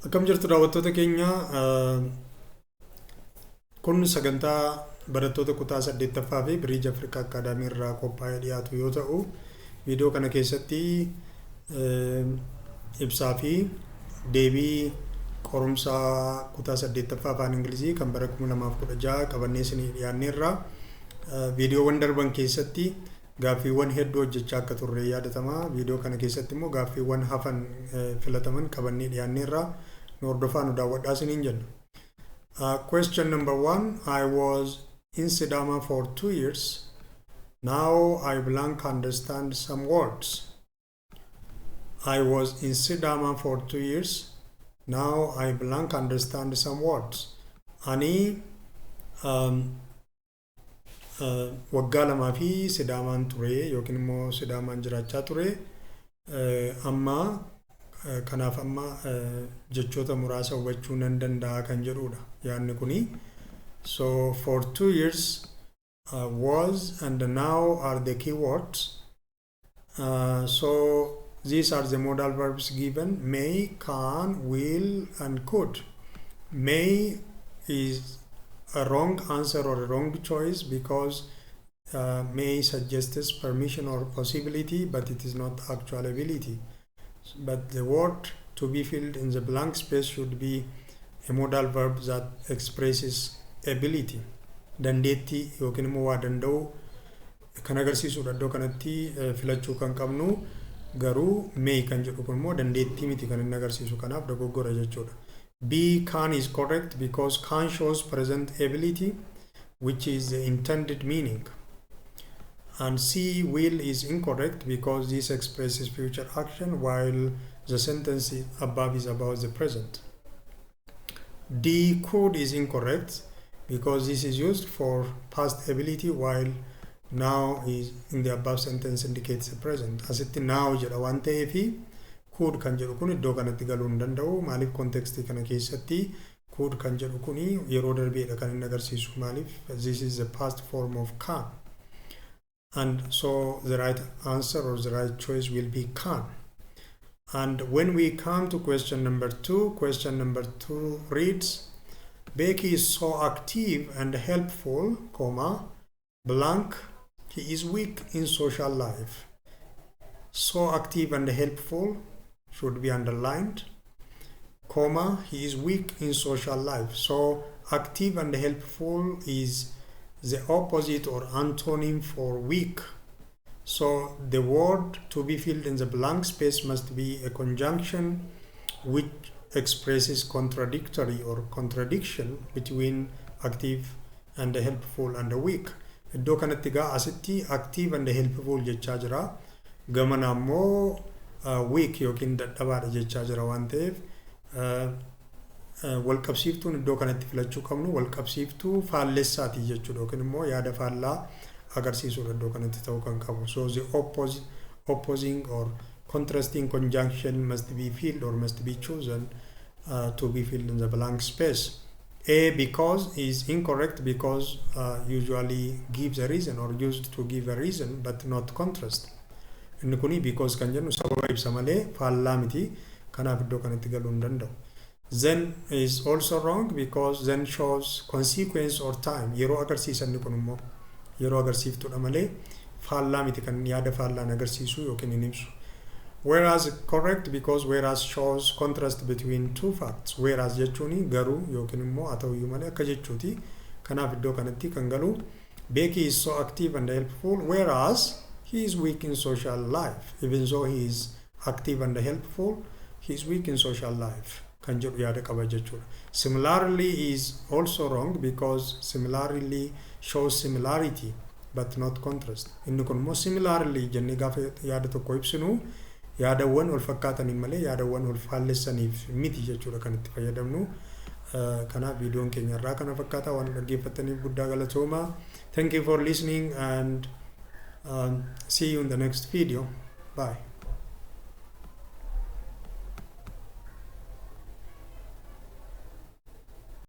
Akkam jirtu daawwattoota keenya kun sagantaa barattoota kutaa 8ffaa fi Biriij Afrikaa Akaadaamii irraa qophaa'ee dhiyaatu yoo ta'u, viidiyoo kana keessatti ibsaa fi deebii qorumsa kutaa 8ffaa afaan Ingilizii kan bara 2016 qabannee isinii dhiyaanneerra. Viidiyoowwan darban keessatti gaaffiiwwan hedduu hojjechaa akka turre yaadatama. Viidiyoo kana keessatti immoo gaaffiiwwan hafan filataman qabannee dhiyaanneerra. Nu hordofaa nu daawwadhaa isiniin jenna. Question number 1. I was in Sidama for 2 years. Now I blank understand some words. I was in Sidama for 2 years. Now I blank understand some words. Ani waggaa lamaa fi Sidaamaan ture yookiin immoo Sidaamaan jiraachaa ture. Amma kanaaf amma jechoota muraasa hubachuu nan danda'a kan jedhudha yaadni kuni. So for 2 years was and now are the key words. So these are the modal verbs given: may, can, will and could. May is a wrong answer or a wrong choice because may suggests permission or possibility, but it is not actual ability. But the word to be filled in the blank space should be a modal verb that expresses ability. Dandeettii yookiin immoo waa danda'u kan agarsiisudha. Iddoo kanatti filachuu kan qabnu garuu may kan jedhu kun immoo dandeettii miti kan inni agarsiisu, kanaaf dogoggora jechuudha. B, can is correct because can shows present ability, which is the intended meaning. And C, will is incorrect because this expresses future action while the sentence above is about the present. D, could is incorrect because this is used for past ability while now is in the above sentence indicates the present. Asitti now jedha waan ta'eefi could kan jedhu kun iddoo kanatti galuu hin danda'u. Maaliif kontekstii kana keessatti could kan jedhu kun yeroo darbeedha kan inni agarsiisu. Maaliif this is the past form of can. And so the right answer or the right choice will be can. And when we come to question number 2 reads, Becky is so active and helpful, comma, blank, he is weak in social life. So active and helpful should be underlined, comma, he is weak in social life. So active and helpful is the opposite or antonym for weak. So the word to be filled in the blank space must be a conjunction which expresses contradictory or contradiction between active and helpful and weak. Iddoo kanatti gaa asitti active and helpful jechaa jira, gamana ammoo weak yookiin dadhabaadha jechaa jira waan ta'eef walqabsiiftuun iddoo kanatti filachuu qabnu walqabsiiftuu faallessaati jechuudha yookiin immoo yaada faallaa agarsiisuudha iddoo kanatti ta'uu kan qabu. So the opposing or contrasting conjunction must be filled or must be chosen to be filled in the blank space. A, because, is incorrect because usually gives a reason or used to give a reason but not contrast. Inni kuni because kan jennu sababa ibsa malee faallaa miti, kanaaf iddoo kanatti galuu hin danda'u. Then is also wrong because then shows consequence or time. Yeroo agarsiisan kun immoo yeroo agarsiiftuudha malee faallaa miti kan yaada faallaan agarsiisu yookiin hin ibsu. Whereas correct because whereas shows contrast between two facts. Whereas jechuun garuu yookiin immoo haa ta'uyyuu malee akka jechuuti. Kanaaf iddoo kanatti kan galu Becky is so active and helpful whereas he is weak in social life. Even though he is active and helpful, he is weak in social life. Kan jedhu yaada qaba jechuudha. Similarly is also wrong because similarly shows similarity but not contrast. Inni kun immoo similarly jennee gaafa yaada tokko ibsinu yaadawwan wal fakkaataniin malee yaadawwan wal faallessaniif miti jechuudha kan itti fayyadamnu. Kanaaf viidiyoon keenya irraa kana fakkaata. Waan dhaggeeffataniif guddaa galatooma. Thank you for listening and see you in the next video. Bye.